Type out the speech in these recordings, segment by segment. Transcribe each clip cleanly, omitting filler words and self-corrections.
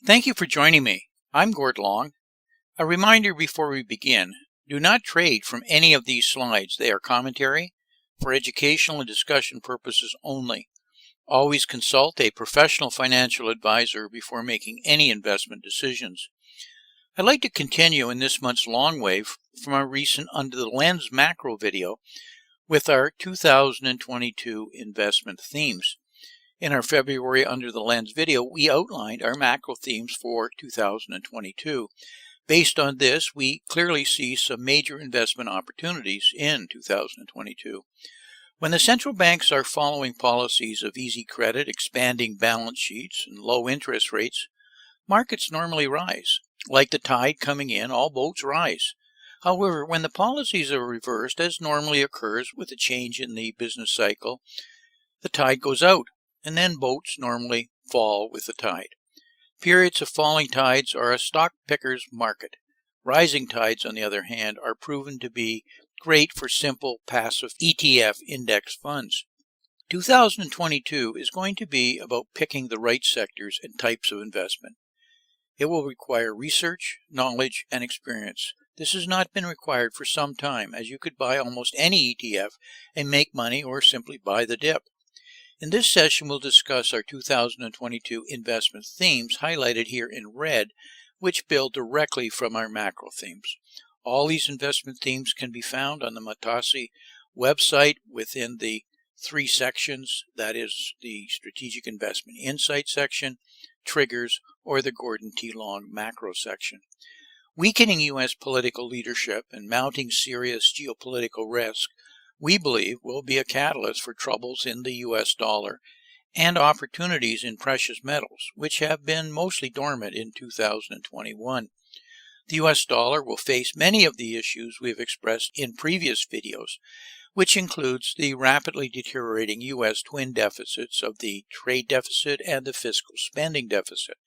Thank you for joining me. I'm Gord Long. A reminder before we begin, do not trade from any of these slides. They are commentary for educational and discussion purposes only. Always consult a professional financial advisor before making any investment decisions. I'd like to continue in this month's LONGWave from our recent Under the Lens macro video with our 2022 investment themes. In our February Under the Lens video, we outlined our macro themes for 2022. Based on this, we clearly see some major investment opportunities in 2022. When the central banks are following policies of easy credit, expanding balance sheets, and low interest rates, markets normally rise. Like the tide coming in, all boats rise. However, when the policies are reversed, as normally occurs with a change in the business cycle, the tide goes out, and then boats normally fall with the tide. Periods of falling tides are a stock picker's market. Rising tides, on the other hand, are proven to be great for simple passive ETF index funds. 2022 is going to be about picking the right sectors and types of investment. It will require research, knowledge, and experience. This has not been required for some time, as you could buy almost any ETF and make money or simply buy the dip. In this session, we'll discuss our 2022 investment themes highlighted here in red, which build directly from our macro themes. All these investment themes can be found on the Matasi website within the three sections, that is the Strategic Investment Insight section, Triggers, or the Gordon T. Long macro section. Weakening U.S. political leadership and mounting serious geopolitical risk, we believe, will be a catalyst for troubles in the U.S. dollar and opportunities in precious metals, which have been mostly dormant in 2021. The U.S. dollar will face many of the issues we have expressed in previous videos, which includes the rapidly deteriorating U.S. twin deficits of the trade deficit and the fiscal spending deficit.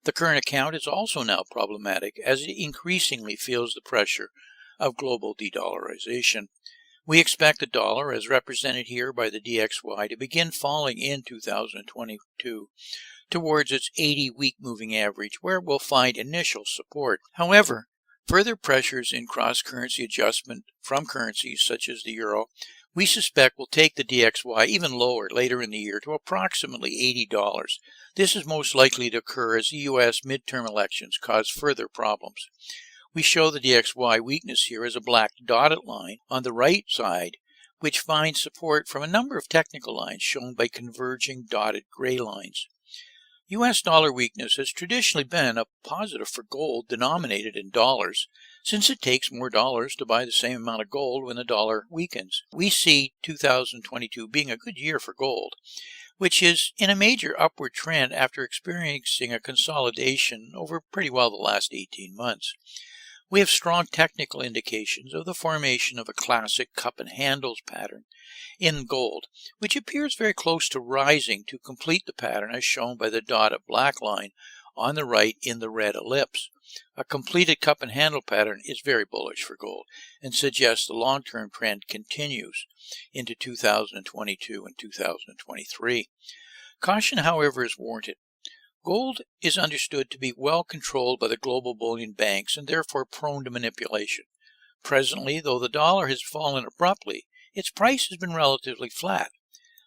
The current account is also now problematic as it increasingly feels the pressure of global de-dollarization. We expect the dollar, as represented here by the Dxy, to begin falling in 2022 towards its 80-week moving average, where it will find initial support. However, further pressures in cross-currency adjustment from currencies such as the euro, we suspect will take the Dxy even lower later in the year to approximately $80. This is most likely to occur as the U.S. midterm elections cause further problems. We show the Dxy weakness here as a black dotted line on the right side, which finds support from a number of technical lines shown by converging dotted gray lines. U.S. dollar weakness has traditionally been a positive for gold denominated in dollars, since it takes more dollars to buy the same amount of gold when the dollar weakens. We see 2022 being a good year for gold, which is in a major upward trend after experiencing a consolidation over pretty well the last 18 months. We have strong technical indications of the formation of a classic cup and handles pattern in gold, which appears very close to rising to complete the pattern as shown by the dotted black line on the right in the red ellipse. A completed cup and handle pattern is very bullish for gold and suggests the long-term trend continues into 2022 and 2023. Caution, however, is warranted. Gold is understood to be well controlled by the global bullion banks and therefore prone to manipulation. Presently, though the dollar has fallen abruptly, its price has been relatively flat.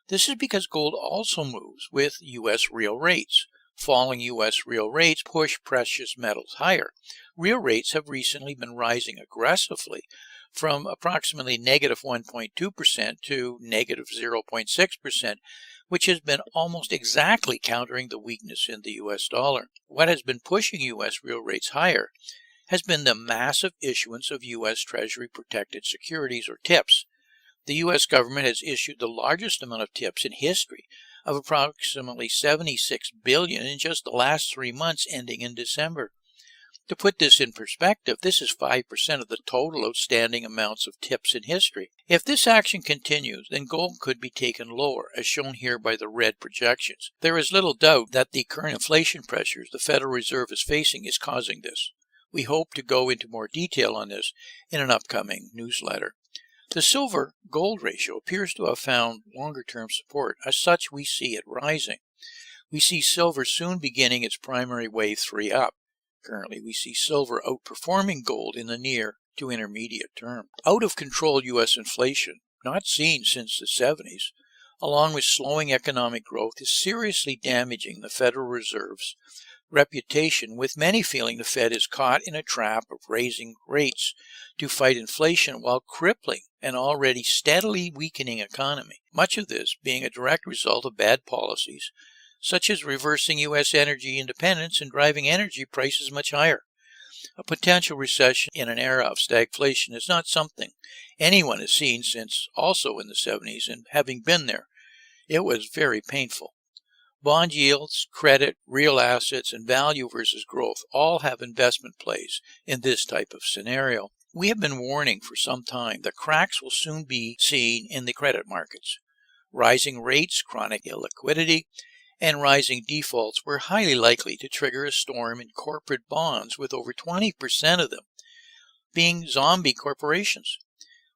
This is because gold also moves with U.S. real rates. Falling U.S. real rates push precious metals higher. Real rates have recently been rising aggressively from approximately negative 1.2% to negative 0.6%, which has been almost exactly countering the weakness in the U.S. dollar. What has been pushing U.S. real rates higher has been the massive issuance of U.S. Treasury protected securities, or TIPS. The U.S. government has issued the largest amount of TIPS in history, of approximately $76 billion in just the last 3 months ending in December. To put this in perspective, this is 5% of the total outstanding amounts of TIPS in history. If this action continues, then gold could be taken lower, as shown here by the red projections. There is little doubt that the current inflation pressures the Federal Reserve is facing is causing this. We hope to go into more detail on this in an upcoming newsletter. The silver-gold ratio appears to have found longer-term support. As such, we see it rising. We see silver soon beginning its primary wave 3 up. Currently, we see silver outperforming gold in the near to intermediate term. Out of control U.S. inflation, not seen since the 70s, along with slowing economic growth, is seriously damaging the Federal Reserve's reputation, with many feeling the Fed is caught in a trap of raising rates to fight inflation while crippling an already steadily weakening economy. Much of this being a direct result of bad policies, such as reversing U.S. energy independence and driving energy prices much higher. A potential recession in an era of stagflation is not something anyone has seen since also in the 70s, and having been there, it was very painful. Bond yields, credit, real assets, and value versus growth all have investment plays in this type of scenario. We have been warning for some time that cracks will soon be seen in the credit markets. Rising rates, chronic illiquidity, and rising defaults were highly likely to trigger a storm in corporate bonds, with over 20% of them being zombie corporations.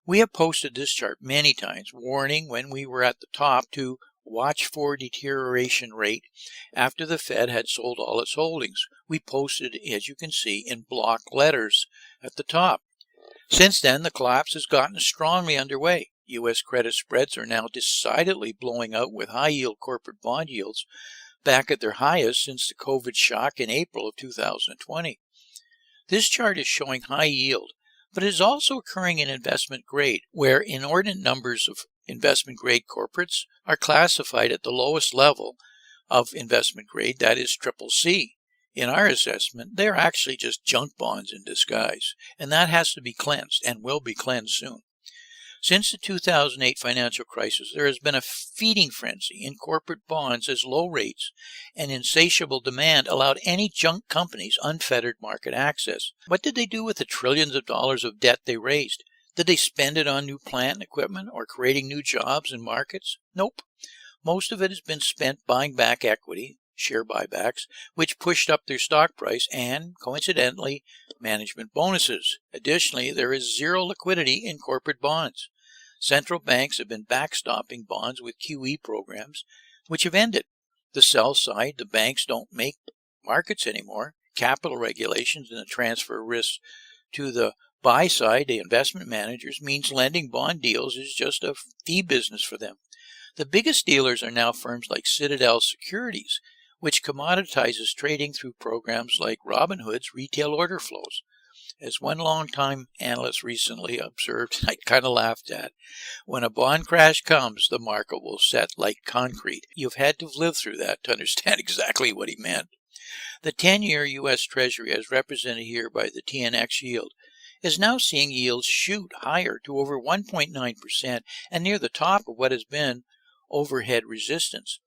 We have posted this chart many times, warning when we were at the top to watch for deterioration rate after the Fed had sold all its holdings. We posted, as you can see, in block letters at the top. Since then, the collapse has gotten strongly underway. U.S. credit spreads are now decidedly blowing out, with high-yield corporate bond yields back at their highest since the COVID shock in April of 2020. This chart is showing high yield, but it is also occurring in investment grade, where inordinate numbers of investment grade corporates are classified at the lowest level of investment grade, that is CCC. In our assessment, they are actually just junk bonds in disguise, and that has to be cleansed and will be cleansed soon. Since the 2008 financial crisis, there has been a feeding frenzy in corporate bonds as low rates and insatiable demand allowed any junk companies unfettered market access. What did they do with the trillions of dollars of debt they raised? Did they spend it on new plant and equipment or creating new jobs and markets? Nope. Most of it has been spent buying back equity, share buybacks, which pushed up their stock price, and, coincidentally, management bonuses. Additionally, there is zero liquidity in corporate bonds. Central banks have been backstopping bonds with QE programs, which have ended. The sell side, the banks don't make markets anymore. Capital regulations and the transfer of risks to the buy side, the investment managers, means lending bond deals is just a fee business for them. The biggest dealers are now firms like Citadel Securities, which commoditizes trading through programs like Robinhood's retail order flows. As one longtime analyst recently observed, I kind of laughed at, when a bond crash comes, the market will set like concrete. You've had to live through that to understand exactly what he meant. The 10-year U.S. Treasury, as represented here by the TNX yield, is now seeing yields shoot higher to over 1.9% and near the top of what has been overhead resistance.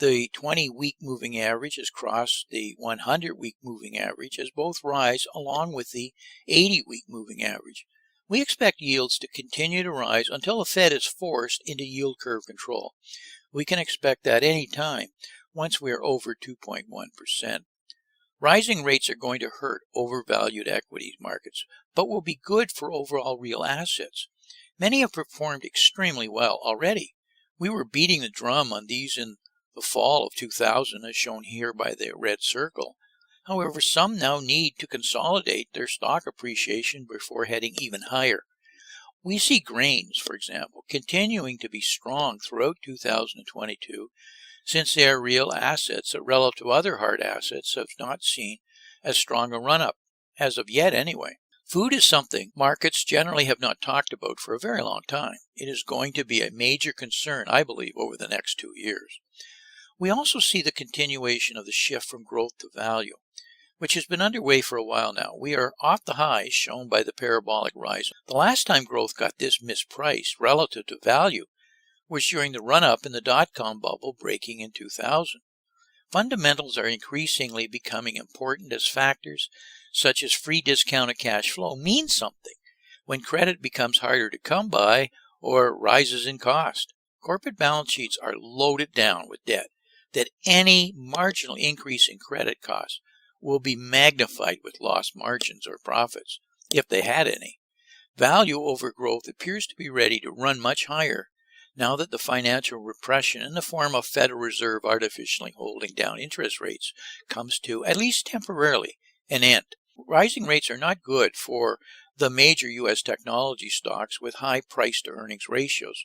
The 20-week moving average has crossed the 100-week moving average as both rise along with the 80-week moving average. We expect yields to continue to rise until the Fed is forced into yield curve control. We can expect that any time once we are over 2.1%. Rising rates are going to hurt overvalued equities markets, but will be good for overall real assets. Many have performed extremely well already. We were beating the drum on these in the fall of 2000, as shown here by the red circle. However, some now need to consolidate their stock appreciation before heading even higher. We see grains, for example, continuing to be strong throughout 2022, since they are real assets that relative to other hard assets have not seen as strong a run-up, as of yet anyway. Food is something markets generally have not talked about for a very long time. It is going to be a major concern, I believe, over the next 2 years. We also see the continuation of the shift from growth to value, which has been underway for a while now. We are off the highs shown by the parabolic rise. The last time growth got this mispriced relative to value was during the run-up in the dot-com bubble breaking in 2000. Fundamentals are increasingly becoming important as factors such as free discounted cash flow mean something when credit becomes harder to come by or rises in cost. Corporate balance sheets are loaded down with debt that any marginal increase in credit costs will be magnified with lost margins or profits, if they had any. Value over growth appears to be ready to run much higher now that the financial repression in the form of Federal Reserve artificially holding down interest rates comes to, at least temporarily, an end. Rising rates are not good for the major U.S. technology stocks with high price-to-earnings ratios.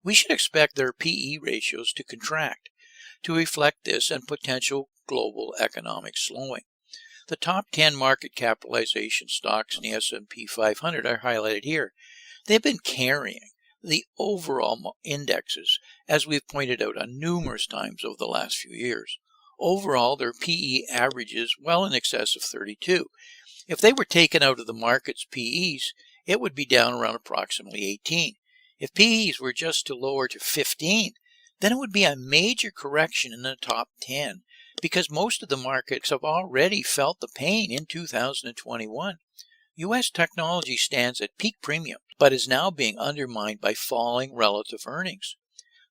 We should expect their P/E ratios to contract to reflect this and potential global economic slowing. The top 10 market capitalization stocks in the S&P 500 are highlighted here. They've been carrying the overall indexes, as we've pointed out on numerous times over the last few years. Overall, their P/E averages well in excess of 32. If they were taken out of the market's P/Es, it would be down around approximately 18. If P/Es were just to lower to 15, then it would be a major correction in the top 10, because most of the markets have already felt the pain in 2021. U.S. technology stands at peak premium, but is now being undermined by falling relative earnings.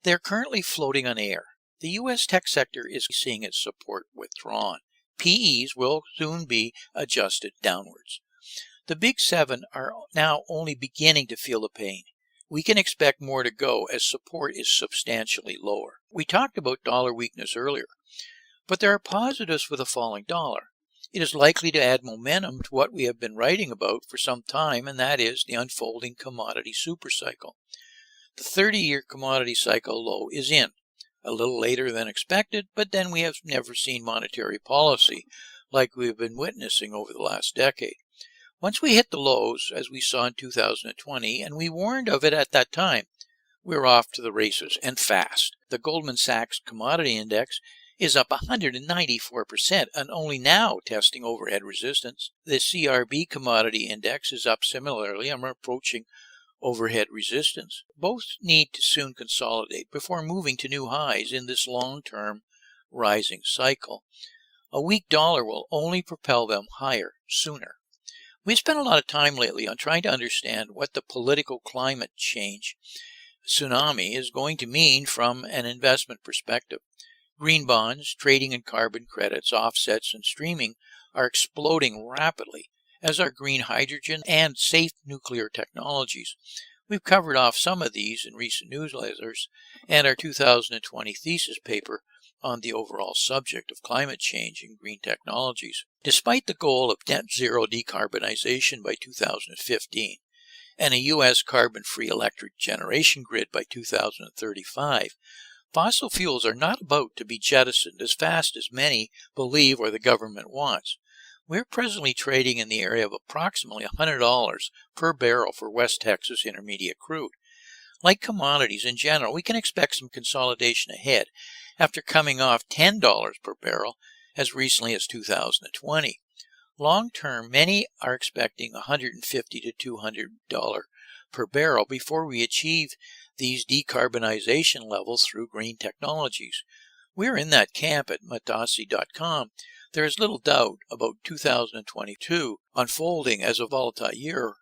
They are currently floating on air. The U.S. tech sector is seeing its support withdrawn. P/Es will soon be adjusted downwards. The Big Seven are now only beginning to feel the pain. We can expect more to go as support is substantially lower. We talked about dollar weakness earlier, but there are positives with a falling dollar. It is likely to add momentum to what we have been writing about for some time, and that is the unfolding commodity supercycle. The 30-year commodity cycle low is in, a little later than expected, but then we have never seen monetary policy like we have been witnessing over the last decade. Once we hit the lows, as we saw in 2020, and we warned of it at that time, we're off to the races, and fast. The Goldman Sachs Commodity Index is up 194% and only now testing overhead resistance. The CRB Commodity Index is up similarly and we're approaching overhead resistance. Both need to soon consolidate before moving to new highs in this long-term rising cycle. A weak dollar will only propel them higher sooner. We've spent a lot of time lately on trying to understand what the political climate change tsunami is going to mean from an investment perspective. Green bonds, trading in carbon credits, offsets, and streaming are exploding rapidly, as are green hydrogen and safe nuclear technologies. We've covered off some of these in recent newsletters and our 2020 thesis paper on the overall subject of climate change and green technologies. Despite the goal of net zero decarbonization by 2015 and a U.S. carbon-free electric generation grid by 2035, fossil fuels are not about to be jettisoned as fast as many believe or the government wants. We're presently trading in the area of approximately $100 per barrel for West Texas Intermediate crude. Like commodities in general, we can expect some consolidation ahead after coming off $10 per barrel as recently as 2020. Long term, many are expecting $150 to $200 per barrel before we achieve these decarbonization levels through green technologies. We're in that camp at Dxy.com. There is little doubt about 2022 unfolding as a volatile year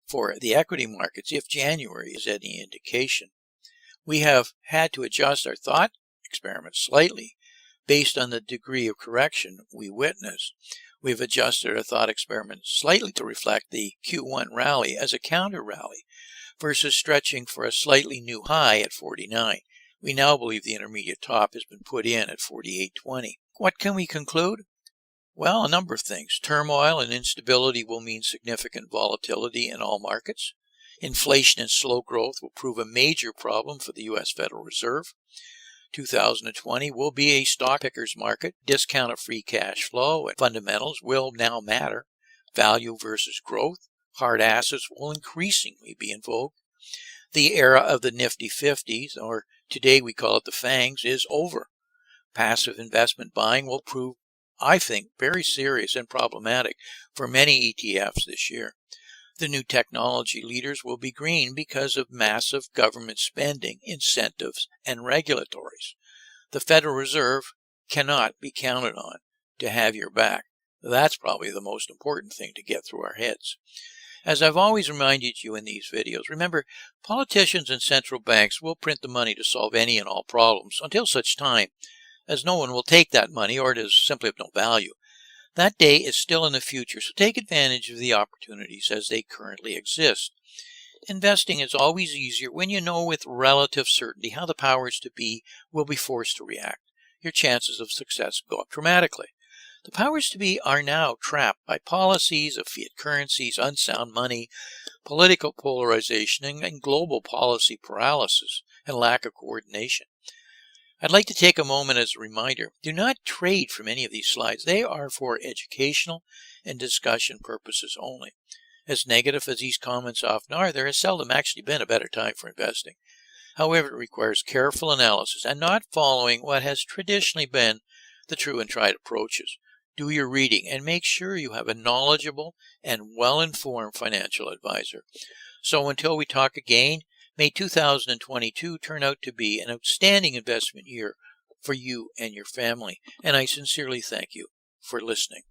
for the equity markets if January is any indication. We have had to adjust our thought experiment slightly based on the degree of correction we witnessed. We've adjusted our thought experiment slightly to reflect the Q1 rally as a counter rally versus stretching for a slightly new high at 49. We now believe the intermediate top has been put in at 48.20. What can we conclude? Well, a number of things. Turmoil and instability will mean significant volatility in all markets. Inflation and slow growth will prove a major problem for the U.S. Federal Reserve. 2020 will be a stock picker's market. Discounted free cash flow and fundamentals will now matter. Value versus growth. Hard assets will increasingly be in vogue. The era of the nifty 50s, or today we call it the FANGs, is over. Passive investment buying will prove, I think, very serious and problematic for many ETFs this year. The new technology leaders will be green because of massive government spending, incentives, and regulatories. The Federal Reserve cannot be counted on to have your back. That's probably the most important thing to get through our heads. As I've always reminded you in these videos, remember, politicians and central banks will print the money to solve any and all problems until such time as no one will take that money or it is simply of no value. That day is still in the future, so take advantage of the opportunities as they currently exist. Investing is always easier when you know with relative certainty how the powers to be will be forced to react. Your chances of success go up dramatically. The powers to be are now trapped by policies of fiat currencies, unsound money, political polarization, and global policy paralysis and lack of coordination. I'd like to take a moment as a reminder, do not trade from any of these slides. They are for educational and discussion purposes only. As negative as these comments often are, there has seldom actually been a better time for investing. However, it requires careful analysis and not following what has traditionally been the true and tried approaches. Do your reading and make sure you have a knowledgeable and well-informed financial advisor. So until we talk again, may 2022 turn out to be an outstanding investment year for you and your family. And I sincerely thank you for listening.